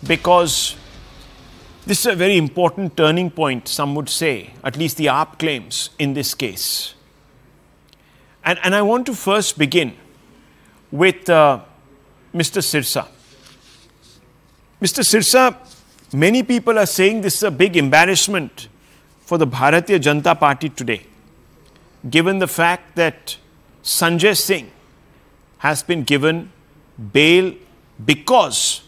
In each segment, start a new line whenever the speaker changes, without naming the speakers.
because this is a very important turning point, some would say, at least the AAP claims in this case. And I want to first begin with Mr. Sirsa. Mr. Sirsa, many people are saying this is a big embarrassment for the Bharatiya Janata Party today, given the fact that Sanjay Singh has been given bail because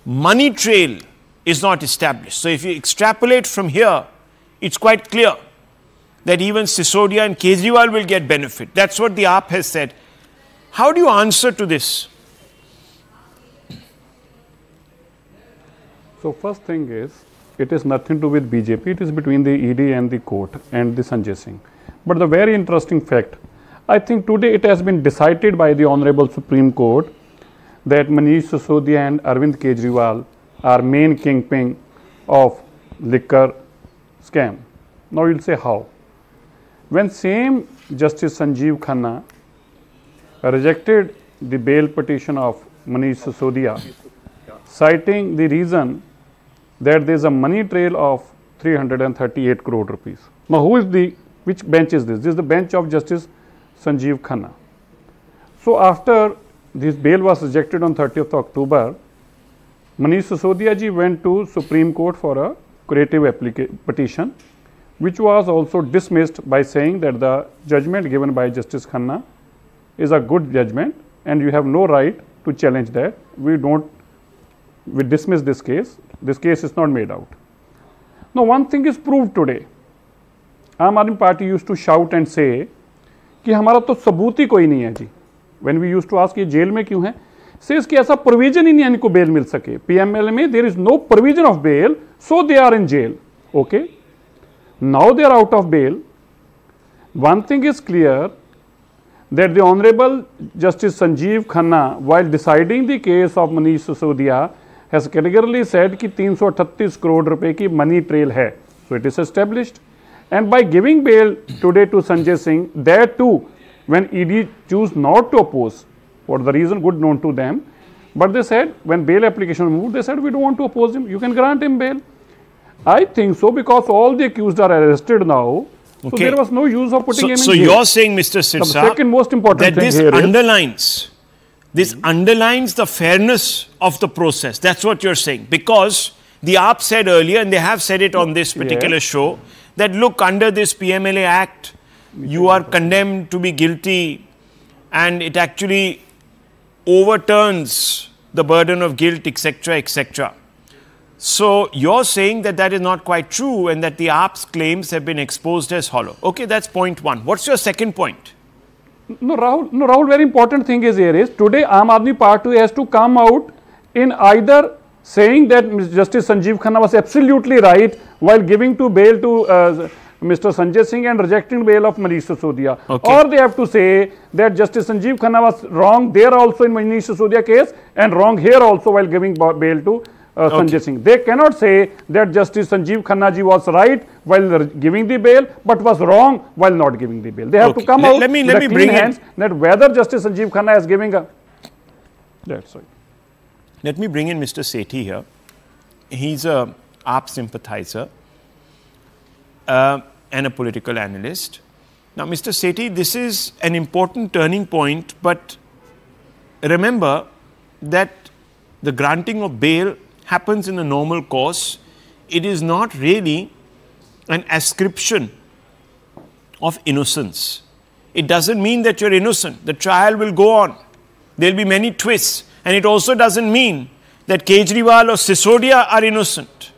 money trail is not established. So if you extrapolate from here, it's quite clear that even Sisodia and Kejriwal will get benefit. That's what the AAP has said. How do you answer to this?
So first thing is, it is nothing to do with BJP, it is between the ED and the court and the Sanjay Singh. But the very interesting fact, I think today it has been decided by the Honorable Supreme Court that Manish Sisodia and Arvind Kejriwal are main kingpin of liquor scam. Now you'll say how? When same Justice Sanjeev Khanna rejected the bail petition of Manish Sisodia, citing the reason that there is a money trail of 338 crore rupees. Now which bench is this? This is the bench of Justice Sanjeev Khanna. So after this bail was rejected on 30th October, Manish Sisodia ji went to Supreme Court for a curative petition, which was also dismissed by saying that the judgment given by Justice Khanna is a good judgment and you have no right to challenge that. We dismiss this case. This case is not made out. Now one thing is proved today. Aam Aadmi Party used to shout and say कि हमारा तो सबूत ही कोई नहीं है जी. When we used to ask ये jail में क्यों है, says कि ऐसा प्रोविजन ही नहीं है इनको बेल मिल सके. PML में there is no provision of bail, so they are in jail. Okay. Now they are out of bail. One thing is clear, that the Honorable Justice Sanjeev Khanna, while deciding the case of Manish Sisodia, has categorically said कि 338 crore रुपए की money trail है. So it is established. And by giving bail today to Sanjay Singh, that too, when ED choose not to oppose, for the reason good known to them, but they said, when bail application moved, they said, we don't want to oppose him, you can grant him bail. I think so, because all the accused are arrested now, so there was no use of putting him in jail.
So you're saying, Mr. Sirsa,
the second most important
that
thing
this underlines the fairness of the process. That's what you're saying. Because the AAP said earlier, and they have said it on this particular show, that look, under this PMLA Act, you are condemned to be guilty, and it actually overturns the burden of guilt, etc., etc. So you're saying that that is not quite true and that the AAP's claims have been exposed as hollow. Okay, that's point one. What's your second point?
No, Rahul, very important thing is here is, today Aam Aadmi Party has to come out in either saying that Justice Sanjeev Khanna was absolutely right while giving to bail to Mr. Sanjay Singh and rejecting bail of Manish Sisodia. Okay. Or they have to say that Justice Sanjeev Khanna was wrong there also in Manish Sisodia case and wrong here also while giving bail to Sanjay Singh. They cannot say that Justice Sanjeev Khanna ji was right while giving the bail but was wrong while not giving the bail. They have to come out with clean hands that whether Justice Sanjeev Khanna is giving a... That's right.
Let me bring in Mr. Sethi here. He's a AAP sympathizer and a political analyst. Now, Mr. Sethi, this is an important turning point, but remember that the granting of bail happens in a normal course. It is not really an ascription of innocence. It doesn't mean that you're innocent. The trial will go on. There will be many twists. And it also doesn't mean that Kejriwal or Sisodia are innocent.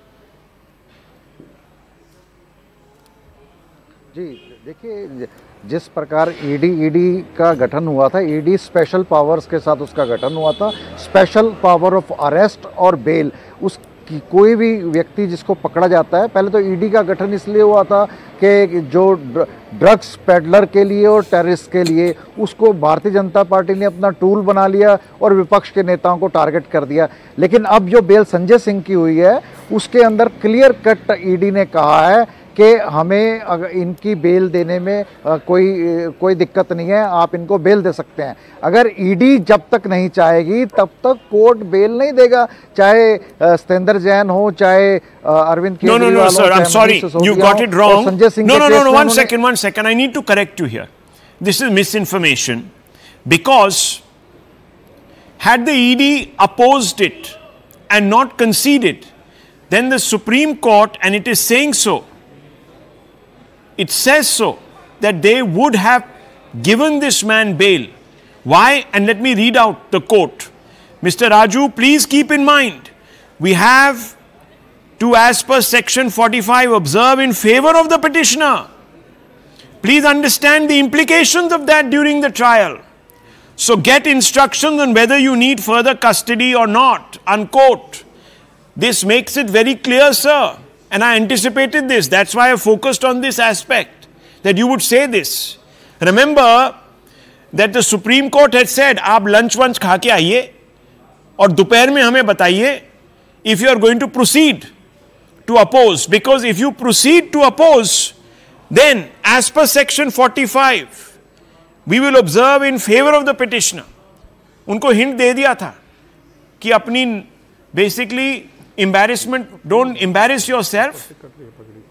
जी देखिए, जिस प्रकार ED का गठन हुआ था, ED special powers के साथ उसका गठन हुआ था, स्पेशल पावर ऑफ अरेस्ट और बेल, उसकी कोई भी व्यक्ति जिसको पकड़ा जाता है, पहले तो ईडी का गठन इसलिए हुआ था कि जो ड्रग्स पेडलर के लिए और टेररिस्ट के लिए उसको भारतीय जनता पार्टी ने अपना टूल बना लिया और विपक्ष के नेताओं को टारगेट कर दिया। लेकिन अब जो बेल संजय सिंह की हुई है उसके अंदर क्लियर कट ईडी ने कहा है कि हमें अगर इनकी बेल देने में कोई दिक्कत नहीं है, आप इनको बेल दे सकते हैं। अगर ईडी जब तक नहीं चाहेगी तब तक कोर्ट बेल नहीं देगा, चाहे सत्येंद्र जैन हो, चाहे Arvind Kejriwal
No, sir, I'm sorry, you got it wrong.
Sanjay Singh
No, one second, I need to correct you here. This is misinformation, because had the ED opposed it and not conceded, then the Supreme Court, and it is saying so, it says so, that they would have given this man bail. Why? And let me read out the quote. Mr. Raju, please keep in mind, we have to, as per section 45, observe in favor of the petitioner. Please understand the implications of that during the trial. So get instructions on whether you need further custody or not, unquote. This makes it very clear, sir. And I anticipated this. That's why I focused on this aspect, that you would say this. Remember that the Supreme Court had said, आप lunch वंच खा के आइए और दोपहर में हमें बताइए if you are going to proceed to oppose. Because if you proceed to oppose, then as per section 45, we will observe in favor of the petitioner. उनको hint दे दिया था कि अपनी basically embarrassment, don't embarrass yourself,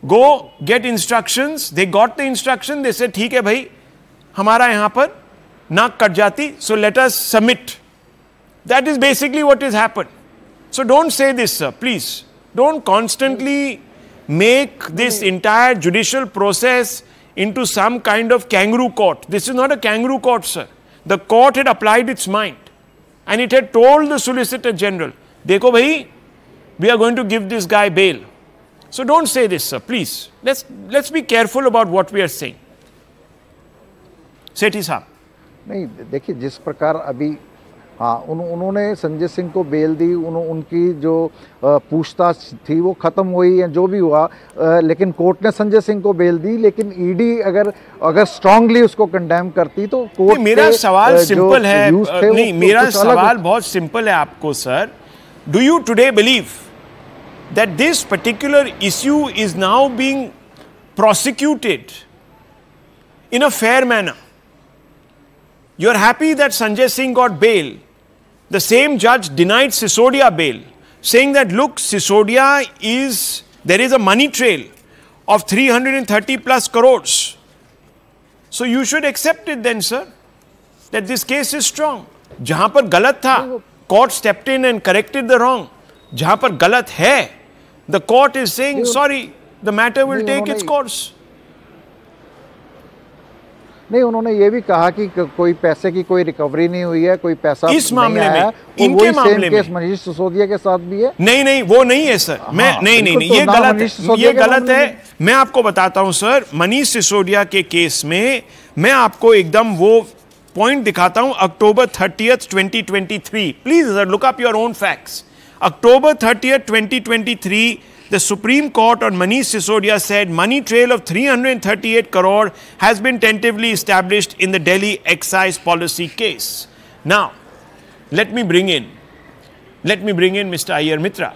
go get instructions. They got the instruction, they said ठीक है भाई, हमारा यहाँ पर नाक कट जाती, so let us submit. That is basically what has happened. So don't say this, sir, please. Don't constantly make this entire judicial process into some kind of kangaroo court. This is not a kangaroo court, sir. The court had applied its mind and it had told the Solicitor General, देखो भाई, we are going to give this guy bail. So don't say this, sir, please. Let's be careful about what we are saying. सेठी साहब,
नहीं देखिए, जिस प्रकार अभी हाँ उन्होंने संजय सिंह को बेल दी, उनकी जो पूछताछ थी वो ख़त्म हुई है, जो भी हुआ, लेकिन कोर्ट ने संजय सिंह को बेल दी। लेकिन ईडी अगर स्ट्रांगली उसको कंडेम करती तो कोर्ट,
मेरा सवाल सिंपल है, नहीं मेरा सवाल बहुत सिंपल है आपको sir. Do you today believe that this particular issue is now being prosecuted in a fair manner? You are happy that Sanjay Singh got bail. The same judge denied Sisodia bail, saying that look, Sisodia there is a money trail of 330 plus crores. So you should accept it then, sir, that this case is strong. जहां पर गलत था, court stepped in and corrected the wrong. जहां पर गलत है, the court is saying sorry, the matter will take its course.
नहीं, उन्होंने ये भी कहा कि कोई पैसे की कोई रिकवरी नहीं हुई है, कोई पैसा
इस मामले में,
इनके मामले में मनीष सिसोदिया के साथ भी है।
नहीं वो नहीं है सर, मैं नहीं ये गलत है, ये गलत है। मैं आपको बताता हूं सर, मनीष सिसोदिया के केस में मैं आपको एकदम वो पॉइंट दिखाता हूं, October 30th 2023, please sir look up your own facts. October 30th 2023, the Supreme Court on Manish Sisodia said money trail of 338 crore has been tentatively established in the Delhi excise policy case. Now, let me bring in Mr. Iyer Mitra.